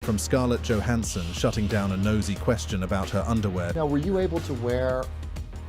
From Scarlett Johansson shutting down a nosy question about her underwear. Now, were you able to wear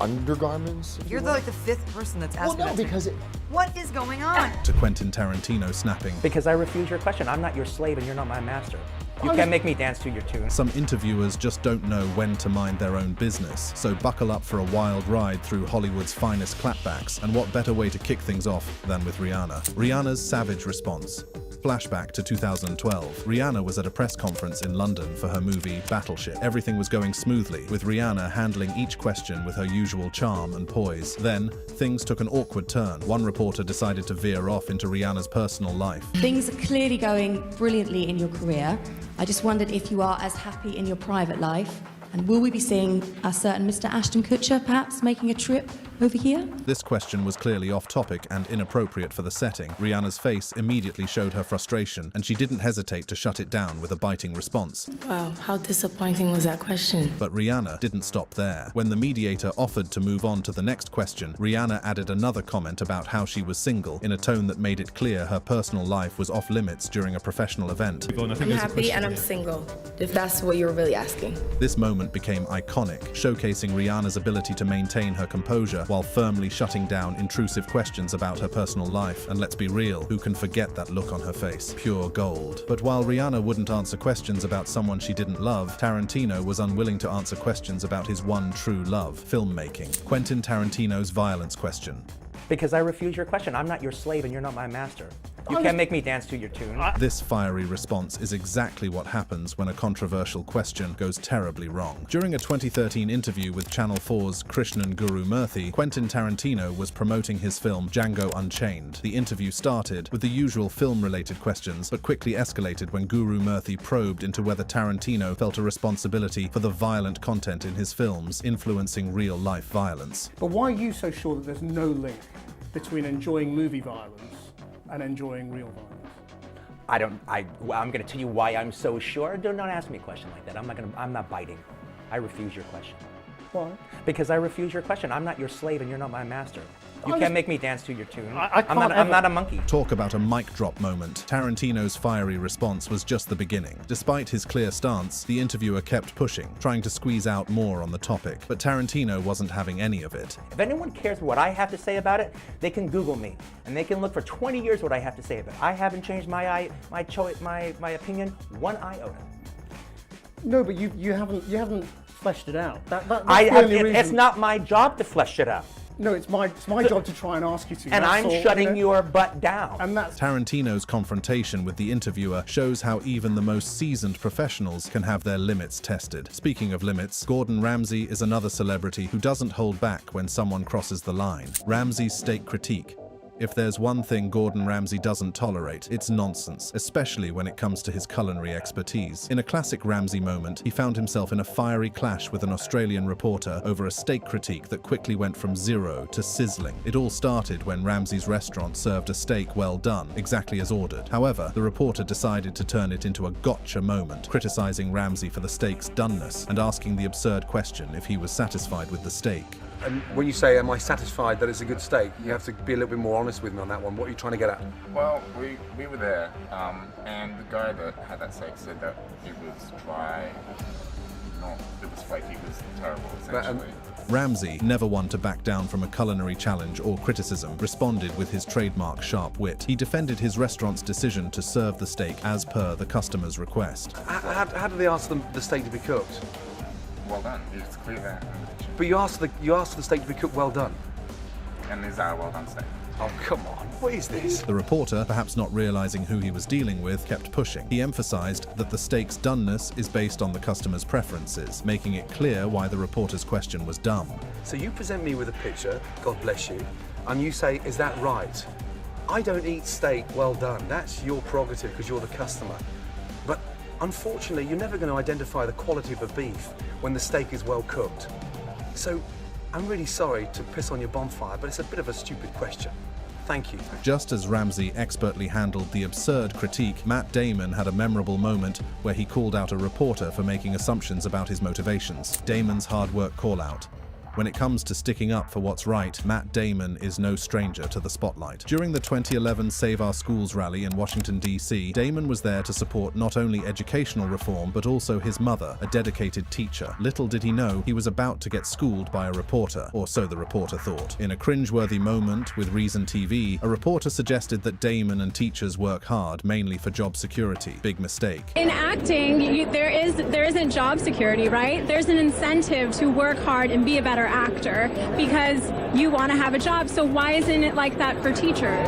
undergarments? You're like the fifth person that's asked me Well, no, that. because What is going on? To Quentin Tarantino snapping. Because I refuse your question. I'm not your slave and you're not my master. You can't make me dance to your tune. Some interviewers just don't know when to mind their own business, so buckle up for a wild ride through Hollywood's finest clapbacks, and what better way to kick things off than with Rihanna. Rihanna's savage response. Flashback to 2012. Rihanna was at a press conference in London for her movie Battleship. Everything was going smoothly, with Rihanna handling each question with her usual charm and poise. Then, things took an awkward turn. One reporter decided to veer off into Rihanna's personal life. Things are clearly going brilliantly in your career. I just wondered if you are as happy in your private life. And will we be seeing a certain Mr. Ashton Kutcher perhaps making a trip over here? This question was clearly off topic and inappropriate for the setting. Rihanna's face immediately showed her frustration, and she didn't hesitate to shut it down with a biting response. Wow, how disappointing was that question? But Rihanna didn't stop there. When the mediator offered to move on to the next question, Rihanna added another comment about how she was single, in a tone that made it clear her personal life was off limits during a professional event. I'm happy and I'm single, if that's what you're really asking. This moment became iconic, showcasing Rihanna's ability to maintain her composure while firmly shutting down intrusive questions about her personal life. And let's be real, who can forget that look on her face? Pure gold. But while Rihanna wouldn't answer questions about someone she didn't love, Tarantino was unwilling to answer questions about his one true love, filmmaking. Quentin Tarantino's violence question. Because I refuse your question. I'm not your slave and you're not my master. You can't make me dance to your tune. This fiery response is exactly what happens when a controversial question goes terribly wrong. During a 2013 interview with Channel 4's Krishnan Guru Murthy, Quentin Tarantino was promoting his film Django Unchained. The interview started with the usual film-related questions, but quickly escalated when Guru Murthy probed into whether Tarantino felt a responsibility for the violent content in his films, influencing real-life violence. But why are you so sure that there's no link between enjoying movie violence and enjoying real violence? I'm gonna tell you why I'm so sure. Don't ask me a question like that. I'm not biting. I refuse your question. Why? Because I refuse your question. I'm not your slave and you're not my master. You can't make me dance to your tune. I'm not a monkey. Talk about a mic drop moment. Tarantino's fiery response was just the beginning. Despite his clear stance, the interviewer kept pushing, trying to squeeze out more on the topic. But Tarantino wasn't having any of it. If anyone cares what I have to say about it, they can Google me, and they can look for 20 years what I have to say about it. I haven't changed my opinion one iota. No, but you haven't fleshed it out. That's the It's only reason. not my job to flesh it out. No, it's my job to try and ask you to. And that's I'm all, shutting you know? your butt down. And that's Tarantino's confrontation with the interviewer shows how even the most seasoned professionals can have their limits tested. Speaking of limits, Gordon Ramsay is another celebrity who doesn't hold back when someone crosses the line. Ramsay's steak critique. If there's one thing Gordon Ramsay doesn't tolerate, it's nonsense, especially when it comes to his culinary expertise. In a classic Ramsay moment, he found himself in a fiery clash with an Australian reporter over a steak critique that quickly went from zero to sizzling. It all started when Ramsay's restaurant served a steak well done, exactly as ordered. However, the reporter decided to turn it into a gotcha moment, criticizing Ramsay for the steak's doneness and asking the absurd question if he was satisfied with the steak. And when you say, am I satisfied that it's a good steak, you have to be a little bit more honest with me on that one. What are you trying to get at? Well, we were there, and the guy that had that steak said that it was dry, it was flaky, it was terrible, essentially. Ramsay, never one to back down from a culinary challenge or criticism, responded with his trademark sharp wit. He defended his restaurant's decision to serve the steak as per the customer's request. How do they ask the steak to be cooked? Well done, it's clear there in the picture. But you asked the steak to be cooked well done. And is that a well done steak? Oh, come on. What is this? The reporter, perhaps not realizing who he was dealing with, kept pushing. He emphasized that the steak's doneness is based on the customer's preferences, making it clear why the reporter's question was dumb. So you present me with a picture, God bless you, and you say, is that right? I don't eat steak well done. That's your prerogative because you're the customer. But unfortunately, you're never going to identify the quality of a beef when the steak is well cooked. So I'm really sorry to piss on your bonfire, but it's a bit of a stupid question. Thank you. Just as Ramsay expertly handled the absurd critique, Matt Damon had a memorable moment where he called out a reporter for making assumptions about his motivations. Damon's hard work call-out. When it comes to sticking up for what's right, Matt Damon is no stranger to the spotlight. During the 2011 Save Our Schools rally in Washington, D.C., Damon was there to support not only educational reform, but also his mother, a dedicated teacher. Little did he know he was about to get schooled by a reporter, or so the reporter thought. In a cringeworthy moment with Reason TV, a reporter suggested that Damon and teachers work hard, mainly for job security. Big mistake. In acting, there isn't job security, right? There's an incentive to work hard and be a better actor because you want to have a job. So why isn't it like that for teachers?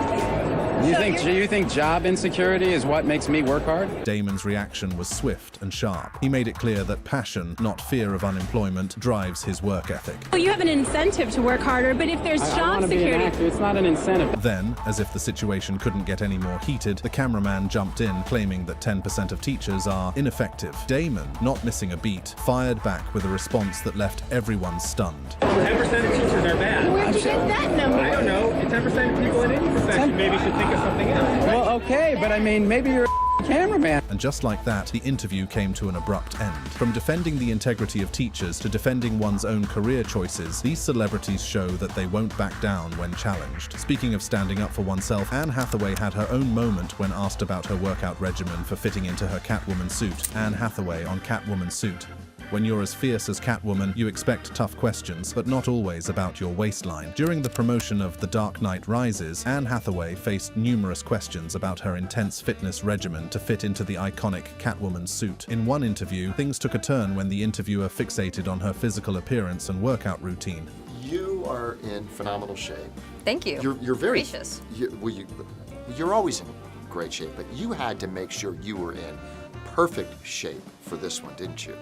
You think job insecurity is what makes me work hard? Damon's reaction was swift and sharp. He made it clear that passion, not fear of unemployment, drives his work ethic. Well, you have an incentive to work harder, but if there's job security... Be an actor. It's not an incentive. Then, as if the situation couldn't get any more heated, the cameraman jumped in, claiming that 10% of teachers are ineffective. Damon, not missing a beat, fired back with a response that left everyone stunned. 10% of teachers are bad. Where'd you get that number? I don't know. 10% of people in any profession maybe should think of something else. Well, okay, but I mean, maybe you're a cameraman. And just like that, the interview came to an abrupt end. From defending the integrity of teachers to defending one's own career choices, these celebrities show that they won't back down when challenged. Speaking of standing up for oneself, Anne Hathaway had her own moment when asked about her workout regimen for fitting into her Catwoman suit. Anne Hathaway on Catwoman suit. When you're as fierce as Catwoman, you expect tough questions, but not always about your waistline. During the promotion of The Dark Knight Rises, Anne Hathaway faced numerous questions about her intense fitness regimen to fit into the iconic Catwoman suit. In one interview, things took a turn when the interviewer fixated on her physical appearance and workout routine. You are in phenomenal shape. Thank you. You're very gracious. You're always in great shape, but you had to make sure you were in perfect shape for this one, didn't you?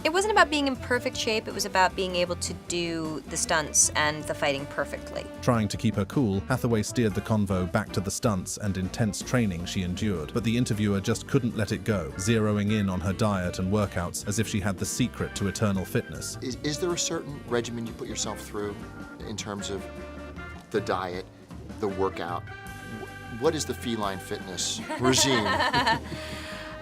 It wasn't about being in perfect shape, it was about being able to do the stunts and the fighting perfectly. Trying to keep her cool, Hathaway steered the convo back to the stunts and intense training she endured, but the interviewer just couldn't let it go, zeroing in on her diet and workouts as if she had the secret to eternal fitness. Is there a certain regimen you put yourself through in terms of the diet, the workout? What is the feline fitness regime?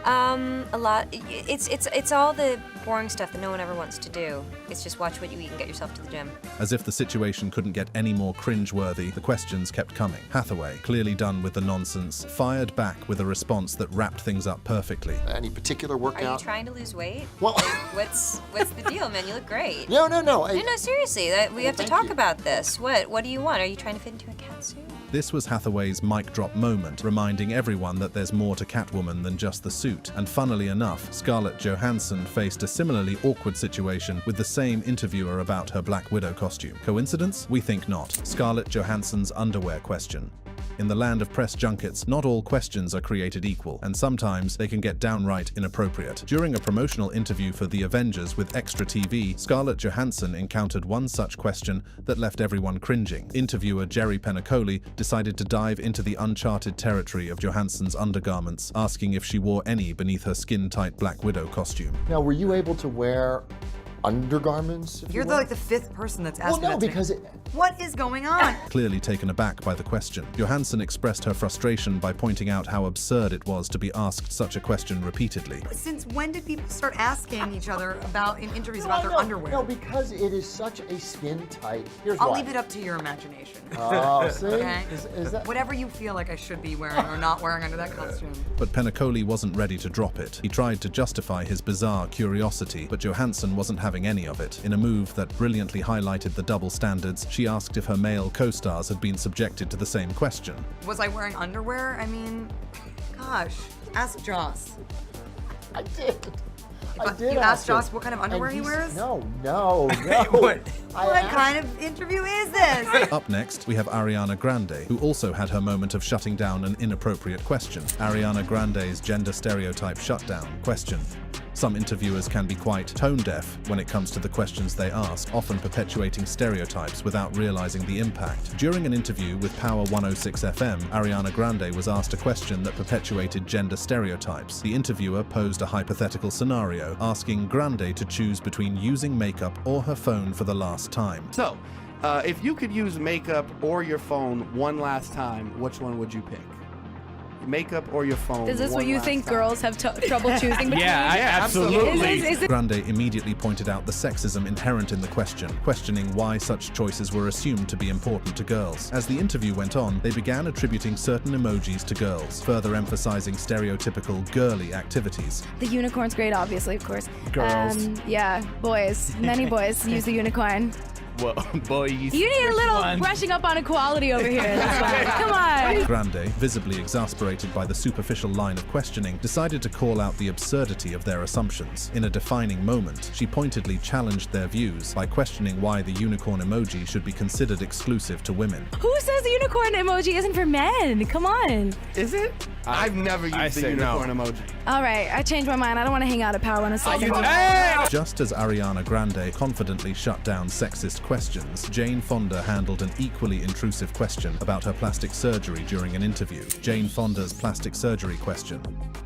A lot. It's all the boring stuff that no one ever wants to do. It's just watch what you eat and get yourself to the gym. As if the situation couldn't get any more cringe-worthy, the questions kept coming. Hathaway, clearly done with the nonsense, fired back with a response that wrapped things up perfectly. Any particular workout? Are you trying to lose weight? Well, what's the deal, man? You look great. No. No, seriously. We have to talk about this. What do you want? Are you trying to fit into a cat suit? This was Hathaway's mic drop moment, reminding everyone that there's more to Catwoman than just the suit. And funnily enough, Scarlett Johansson faced a similarly awkward situation with the same interviewer about her Black Widow costume. Coincidence? We think not. Scarlett Johansson's underwear question. In the land of press junkets, not all questions are created equal, and sometimes they can get downright inappropriate. During a promotional interview for The Avengers with Extra TV, Scarlett Johansson encountered one such question that left everyone cringing. Interviewer Jerry Penacoli decided to dive into the uncharted territory of Johansson's undergarments, asking if she wore any beneath her skin-tight Black Widow costume. Now, were you able to wear undergarments? You're the fifth person that's asked me that. Because what is going on? Clearly taken aback by the question, Johansson expressed her frustration by pointing out how absurd it was to be asked such a question repeatedly. Since when did people start asking each other in interviews about their underwear? No, because it is such a skin-tight. I'll leave it up to your imagination. Oh, see? Okay? Is that... Whatever you feel like I should be wearing or not wearing under that costume. But Penacoli wasn't ready to drop it. He tried to justify his bizarre curiosity, but Johansson wasn't having any of it. In a move that brilliantly highlighted the double standards, she asked if her male co-stars had been subjected to the same question. Was I wearing underwear? I mean, gosh, ask Joss. I did. You asked Joss what kind of underwear he wears? No. What kind of interview is this? Up next, we have Ariana Grande, who also had her moment of shutting down an inappropriate question. Ariana Grande's gender stereotype shutdown question. Some interviewers can be quite tone-deaf when it comes to the questions they ask, often perpetuating stereotypes without realizing the impact. During an interview with Power 106 FM, Ariana Grande was asked a question that perpetuated gender stereotypes. The interviewer posed a hypothetical scenario, asking Grande to choose between using makeup or her phone for the last time. So, if you could use makeup or your phone one last time, which one would you pick? makeup or your phone. Is this one what you last think time. girls have trouble choosing between? Yeah, absolutely. Is it Grande immediately pointed out the sexism inherent in the question, questioning why such choices were assumed to be important to girls. As the interview went on, they began attributing certain emojis to girls, further emphasizing stereotypical girly activities. the unicorn's great, obviously, of course. Girls. Yeah, boys. Many boys use the unicorn. Well, boys. You need a little brushing up on equality over here. This one. Come on. Grande, visibly exasperated by the superficial line of questioning, decided to call out the absurdity of their assumptions. In a defining moment, she pointedly challenged their views by questioning why the unicorn emoji should be considered exclusive to women. Who says the unicorn emoji isn't for men? Come on. Is it? I've never used the unicorn emoji. All right, I changed my mind. I don't want to hang out at Power 106. Just as Ariana Grande confidently shut down sexist questions, Jane Fonda handled an equally intrusive question about her plastic surgery during an interview. Jane Fonda's plastic surgery question.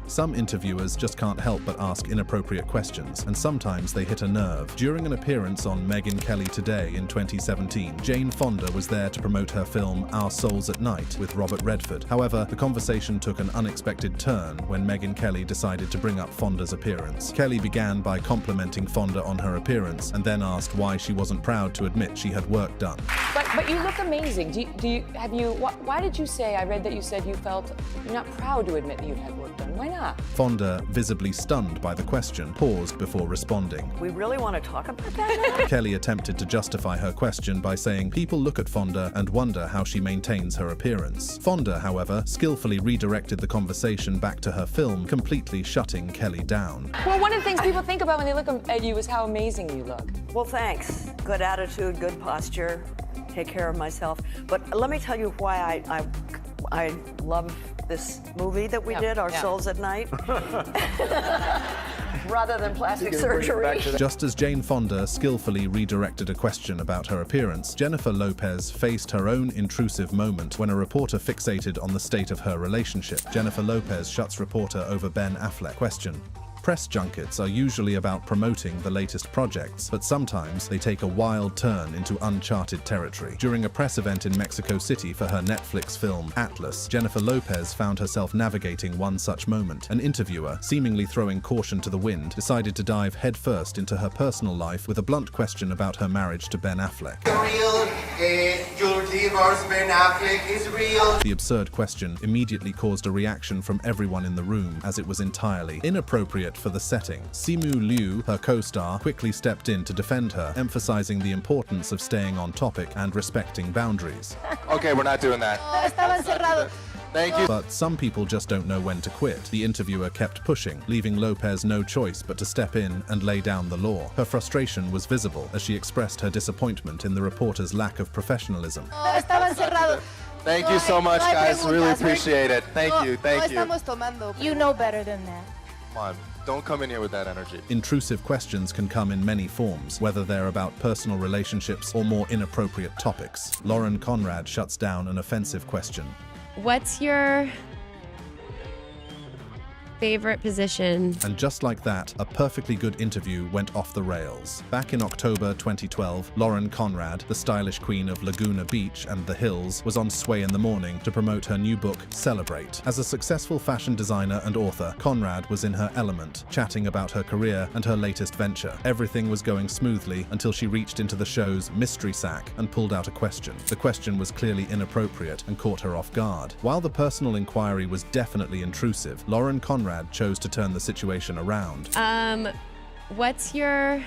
Some interviewers just can't help but ask inappropriate questions, and sometimes they hit a nerve. During an appearance on Megyn Kelly Today in 2017, Jane Fonda was there to promote her film Our Souls at Night with Robert Redford. However, the conversation took an unexpected turn when Megyn Kelly decided to bring up Fonda's appearance. Kelly began by complimenting Fonda on her appearance and then asked why she wasn't proud to admit she had work done. But you look amazing. Why did you say, I read that you said you felt you're not proud to admit that you had work done. Why not? Fonda, visibly stunned by the question, paused before responding. We really want to talk about that now? Kelly attempted to justify her question by saying people look at Fonda and wonder how she maintains her appearance. Fonda, however, skillfully redirected the conversation back to her film, completely shutting Kelly down. Well, one of the things people think about when they look at you is how amazing you look. Well, thanks. Good attitude, good posture, take care of myself. But let me tell you why I love this movie that we did, Our Souls at Night, rather than plastic surgery. Just as Jane Fonda skillfully redirected a question about her appearance, Jennifer Lopez faced her own intrusive moment when a reporter fixated on the state of her relationship. Jennifer Lopez shuts reporter over Ben Affleck. Question. Press junkets are usually about promoting the latest projects, but sometimes they take a wild turn into uncharted territory. During a press event in Mexico City for her Netflix film Atlas, Jennifer Lopez found herself navigating one such moment. An interviewer, seemingly throwing caution to the wind, decided to dive headfirst into her personal life with a blunt question about her marriage to Ben Affleck. Your divorce, Ben Affleck, is real. The absurd question immediately caused a reaction from everyone in the room, as it was entirely inappropriate for the setting. Simu Liu, her co-star, quickly stepped in to defend her, emphasizing the importance of staying on topic and respecting boundaries. Okay, we're not doing that. Thank you. But some people just don't know when to quit. The interviewer kept pushing, leaving Lopez no choice but to step in and lay down the law. Her frustration was visible as she expressed her disappointment in the reporter's lack of professionalism. Thank you so much, guys. Really appreciate it. Thank you. Thank you. You know better than that. Come on. Don't come in here with that energy. Intrusive questions can come in many forms, whether they're about personal relationships or more inappropriate topics. Lauren Conrad shuts down an offensive question. What's your favorite position? And just like that, a perfectly good interview went off the rails. Back in October 2012, Lauren Conrad, the stylish queen of Laguna Beach and the Hills, was on Sway in the Morning to promote her new book, Celebrate. As a successful fashion designer and author, Conrad was in her element, chatting about her career and her latest venture. Everything was going smoothly until she reached into the show's mystery sack and pulled out a question. The question was clearly inappropriate and caught her off guard. While the personal inquiry was definitely intrusive, Lauren Conrad chose to turn the situation around. What's your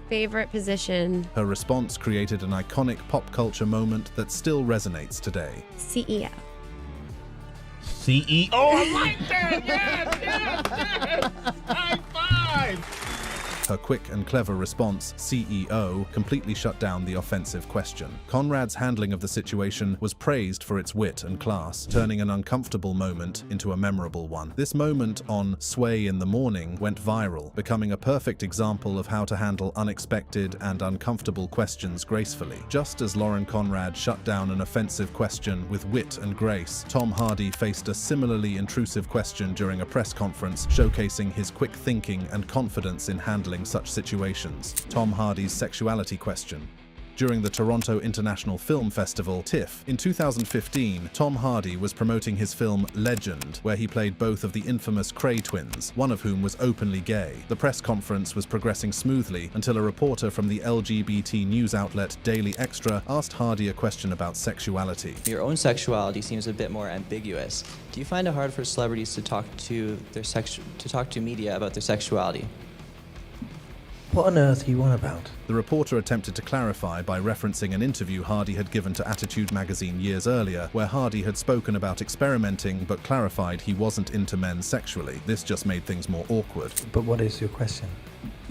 favorite position? Her response created an iconic pop culture moment that still resonates today. CEO. CEO. I like that. Yes. High five. Her quick and clever response, CEO, completely shut down the offensive question. Conrad's handling of the situation was praised for its wit and class, turning an uncomfortable moment into a memorable one. This moment on Sway in the Morning went viral, becoming a perfect example of how to handle unexpected and uncomfortable questions gracefully. Just as Lauren Conrad shut down an offensive question with wit and grace, Tom Hardy faced a similarly intrusive question during a press conference, showcasing his quick thinking and confidence in handling such situations. Tom Hardy's sexuality question. during the Toronto International Film Festival, TIFF. In 2015, Tom Hardy was promoting his film Legend, where he played both of the infamous Kray twins, one of whom was openly gay. The press conference was progressing smoothly until a reporter from the LGBT news outlet Daily Extra asked Hardy a question about sexuality. Your own sexuality seems a bit more ambiguous. Do you find it hard for celebrities to talk to media about their sexuality? What on earth are you on about? The reporter attempted to clarify by referencing an interview Hardy had given to Attitude magazine years earlier, where Hardy had spoken about experimenting but clarified he wasn't into men sexually. This just made things more awkward. But what is your question?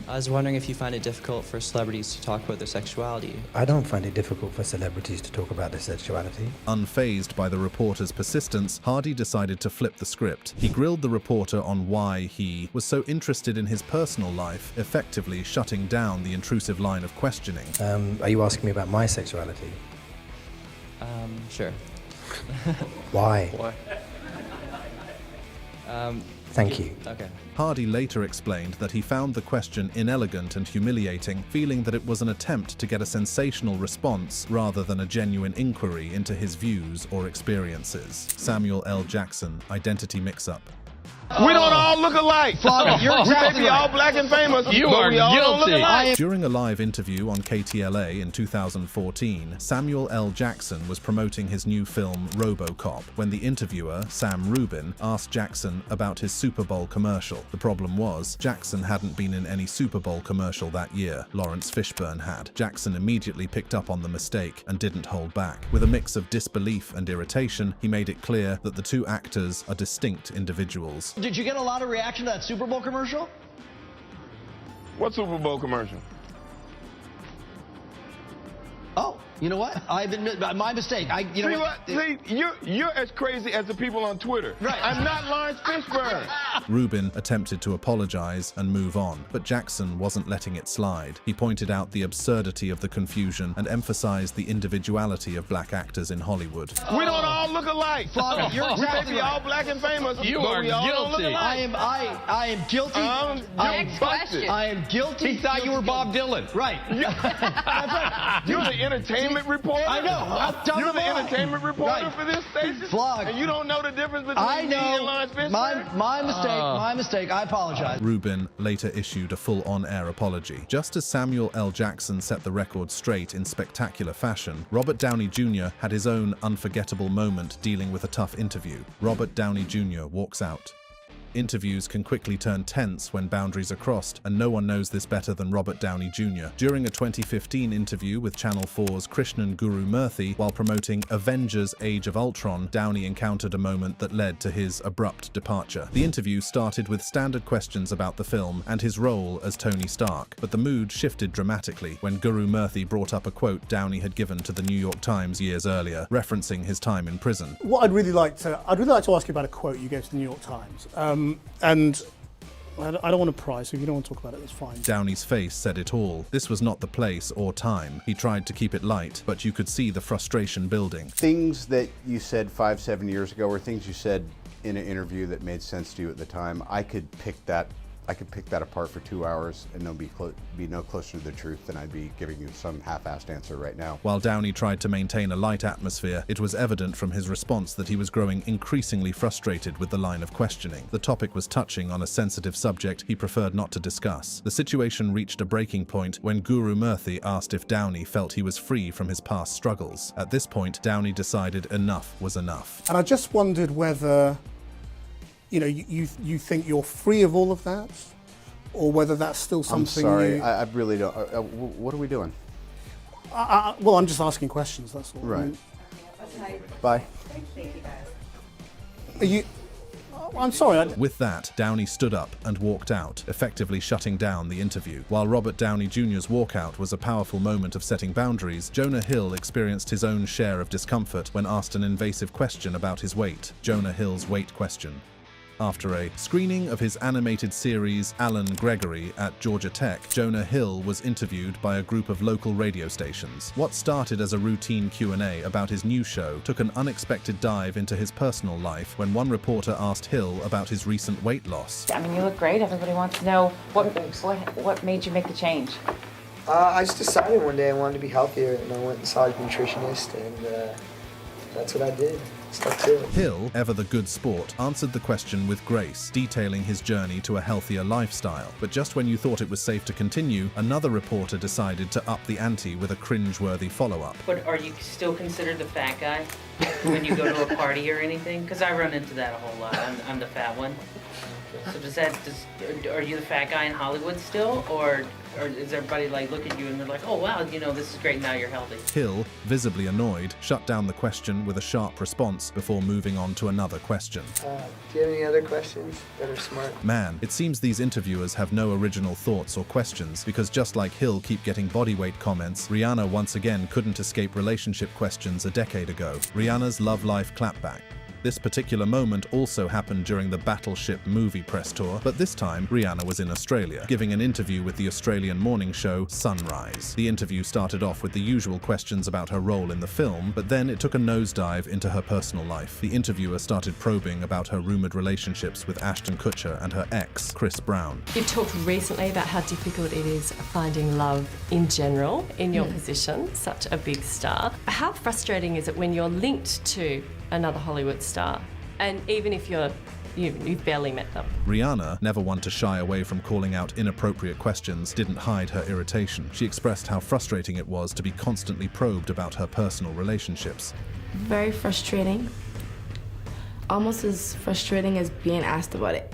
I was wondering if you find it difficult for celebrities to talk about their sexuality. I don't find it difficult for celebrities to talk about their sexuality. Unfazed by the reporter's persistence, Hardy decided to flip the script. He grilled the reporter on why he was so interested in his personal life, effectively shutting down the intrusive line of questioning. Are you asking me about my sexuality? Sure. Why? Why? Thank you. Okay. Hardy later explained that he found the question inelegant and humiliating, feeling that it was an attempt to get a sensational response rather than a genuine inquiry into his views or experiences. Samuel L. Jackson, Identity Mix-Up. We don't all look alike. You're exactly we may be right. all black and famous, You but are we all don't look guilty. alike. During a live interview on KTLA in 2014, Samuel L. Jackson was promoting his new film RoboCop when the interviewer, Sam Rubin, asked Jackson about his Super Bowl commercial. The problem was, Jackson hadn't been in any Super Bowl commercial that year. Lawrence Fishburne had. Jackson immediately picked up on the mistake and didn't hold back. With a mix of disbelief and irritation, he made it clear that the two actors are distinct individuals. Did you get a lot of reaction to that Super Bowl commercial? What Super Bowl commercial? Oh, you know what? I've admit my mistake. You know what? See, you're as crazy as the people on Twitter. Right. I'm not Lawrence Fishburne. Rubin attempted to apologize and move on, but Jackson wasn't letting it slide. He pointed out the absurdity of the confusion and emphasized the individuality of black actors in Hollywood. We don't all look alike. Father, you're exactly we may be right. all black and famous, You but are we all don't look guilty. alike. I am guilty. Next question. I am guilty. He thought you were Bob Dylan. Right. That's right. You're the entertainment reporter. I know. You're the entertainment reporter Right. for this station. Vlog. And you don't know the difference between I me and know. Lawrence Fishburne. My mistake. My mistake. I apologize. Rubin later issued a full on-air apology. Just as Samuel L. Jackson set the record straight in spectacular fashion, Robert Downey Jr. had his own unforgettable moment dealing with a tough interview. Robert Downey Jr. walks out. Interviews can quickly turn tense when boundaries are crossed, and no one knows this better than Robert Downey Jr. During a 2015 interview with Channel 4's Krishnan Guru Murthy while promoting Avengers Age of Ultron, Downey encountered a moment that led to his abrupt departure. The interview started with standard questions about the film and his role as Tony Stark, but the mood shifted dramatically when Guru Murthy brought up a quote Downey had given to the New York Times years earlier, referencing his time in prison. What I'd really like to ask you about a quote you gave to the New York Times. And I don't want to pry, so if you don't want to talk about it, that's fine. Downey's face said it all. This was not the place or time. He tried to keep it light, but you could see the frustration building. Things that you said 5-7 years ago, or things you said in an interview that made sense to you at the time, I could pick that apart for 2 hours and be no closer to the truth than I'd be giving you some half-assed answer right now. While Downey tried to maintain a light atmosphere, it was evident from his response that he was growing increasingly frustrated with the line of questioning. The topic was touching on a sensitive subject he preferred not to discuss. The situation reached a breaking point when Guru Murthy asked if Downey felt he was free from his past struggles. At this point, Downey decided enough was enough. And I just wondered whether, you know, you think you're free of all of that, or whether that's still something. I'm sorry, I really don't. What are we doing? Well, I'm just asking questions. That's all. Right. Okay. Bye. Thank you, guys. Are you? I'm sorry. With that, Downey stood up and walked out, effectively shutting down the interview. While Robert Downey Jr.'s walkout was a powerful moment of setting boundaries, Jonah Hill experienced his own share of discomfort when asked an invasive question about his weight. Jonah Hill's weight question. After a screening of his animated series Alan Gregory at Georgia Tech, Jonah Hill was interviewed by a group of local radio stations. What started as a routine Q&A about his new show took an unexpected dive into his personal life when one reporter asked Hill about his recent weight loss. I mean, you look great. Everybody wants to know what made you make the change. I just decided one day I wanted to be healthier, and I went and saw a nutritionist, and that's what I did. Stuck to it. Hill, ever the good sport, answered the question with grace, detailing his journey to a healthier lifestyle. But just when you thought it was safe to continue, another reporter decided to up the ante with a cringe-worthy follow-up. But are you still considered the fat guy when you go to a party or anything? Because I run into that a whole lot. I'm the fat one. So are you the fat guy in Hollywood still, or does everybody like look at you and they're like, oh wow, you know, this is great, now you're healthy? Hill, visibly annoyed, shut down the question with a sharp response before moving on to another question. Do you have any other questions that are smart? Man, it seems these interviewers have no original thoughts or questions, because just like Hill keep getting bodyweight comments, Rihanna once again couldn't escape relationship questions a decade ago. Rihanna's love life clapback. This particular moment also happened during the Battleship movie press tour, but this time Rihanna was in Australia, giving an interview with the Australian morning show Sunrise. The interview started off with the usual questions about her role in the film, but then it took a nosedive into her personal life. The interviewer started probing about her rumored relationships with Ashton Kutcher and her ex, Chris Brown. You've talked recently about how difficult it is finding love in general in your position, such a big star. How frustrating is it when you're linked to another Hollywood star, and even if you've barely met them? Rihanna, never one to shy away from calling out inappropriate questions, didn't hide her irritation. She expressed how frustrating it was to be constantly probed about her personal relationships. Very frustrating. Almost as frustrating as being asked about it.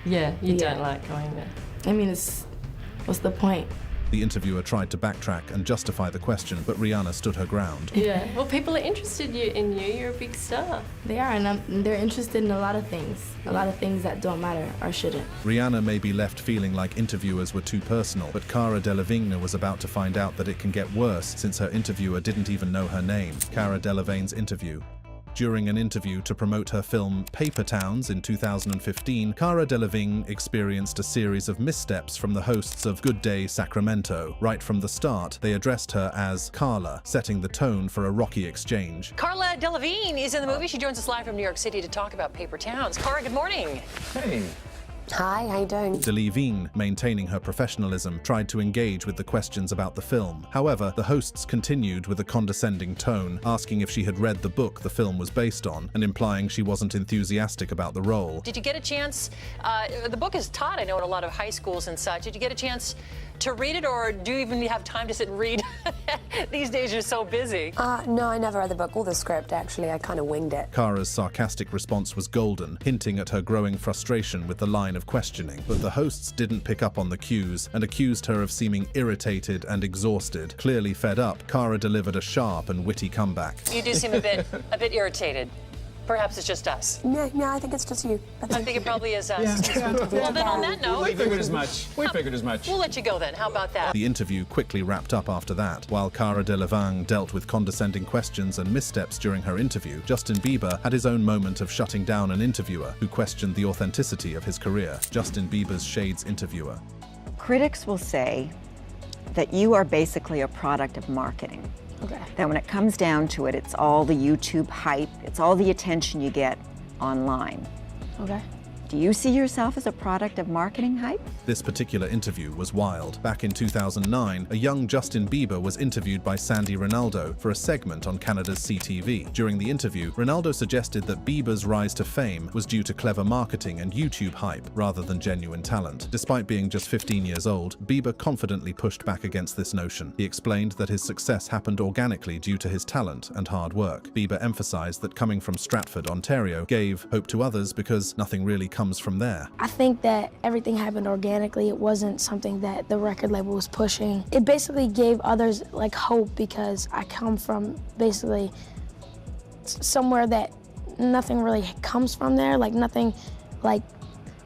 Yeah, you don't like going there. I mean, what's the point? The interviewer tried to backtrack and justify the question, but Rihanna stood her ground. Yeah, well, people are interested in you. You're a big star. They are, and they're interested in a lot of things that don't matter or shouldn't. Rihanna may be left feeling like interviewers were too personal, but Cara Delevingne was about to find out that it can get worse since her interviewer didn't even know her name. Cara Delevingne's interview. During an interview to promote her film Paper Towns in 2015, Cara Delevingne experienced a series of missteps from the hosts of Good Day Sacramento. Right from the start, they addressed her as Carla, setting the tone for a rocky exchange. Cara Delevingne is in the movie. She joins us live from New York City to talk about Paper Towns. Cara, good morning. Hey. Hi, how you doing? Delevingne, maintaining her professionalism, tried to engage with the questions about the film. However, the hosts continued with a condescending tone, asking if she had read the book the film was based on, and implying she wasn't enthusiastic about the role. Did you get a chance, the book is taught, I know, in a lot of high schools and such. Did you get a chance to read it, or do you even have time to sit and read? These days you're so busy. No, I never read the book or the script, actually. I kind of winged it. Cara's sarcastic response was golden, hinting at her growing frustration with the line of questioning. But the hosts didn't pick up on the cues and accused her of seeming irritated and exhausted. Clearly fed up, Cara delivered a sharp and witty comeback. You do seem a bit irritated. Perhaps it's just us. No, I think it's just you. I think it probably is us. Yeah. Well, then on that note... We figured as much. We'll let you go then. How about that? The interview quickly wrapped up after that. While Cara Delevingne dealt with condescending questions and missteps during her interview, Justin Bieber had his own moment of shutting down an interviewer who questioned the authenticity of his career. Justin Bieber's Shades interviewer. Critics will say that you are basically a product of marketing. Okay. That when it comes down to it, it's all the YouTube hype, it's all the attention you get online. Okay. Do you see yourself as a product of marketing hype? This particular interview was wild. Back in 2009, a young Justin Bieber was interviewed by Sandy Ronaldo for a segment on Canada's CTV. During the interview, Ronaldo suggested that Bieber's rise to fame was due to clever marketing and YouTube hype rather than genuine talent. Despite being just 15 years old, Bieber confidently pushed back against this notion. He explained that his success happened organically due to his talent and hard work. Bieber emphasized that coming from Stratford, Ontario, gave hope to others because nothing really comes from there. I think that everything happened organically. It wasn't something that the record label was pushing. It basically gave others like hope, because I come from basically somewhere that nothing really comes from there. Like nothing, like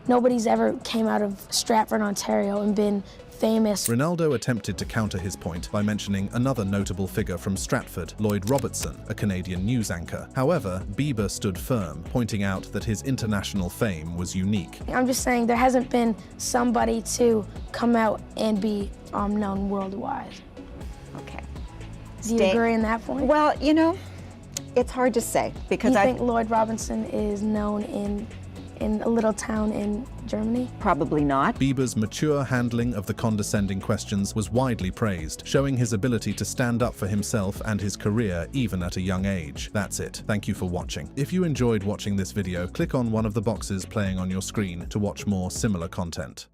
nobody's ever came out of Stratford, Ontario and been famous. Ronaldo attempted to counter his point by mentioning another notable figure from Stratford, Lloyd Robertson, a Canadian news anchor. However, Bieber stood firm, pointing out that his international fame was unique. I'm just saying there hasn't been somebody to come out and be known worldwide. Okay. Do you agree on that point? Well, you know, it's hard to say because I think Lloyd Robinson is known in in a little town in Germany? Probably not. Bieber's mature handling of the condescending questions was widely praised, showing his ability to stand up for himself and his career even at a young age. That's it. Thank you for watching. If you enjoyed watching this video, click on one of the boxes playing on your screen to watch more similar content.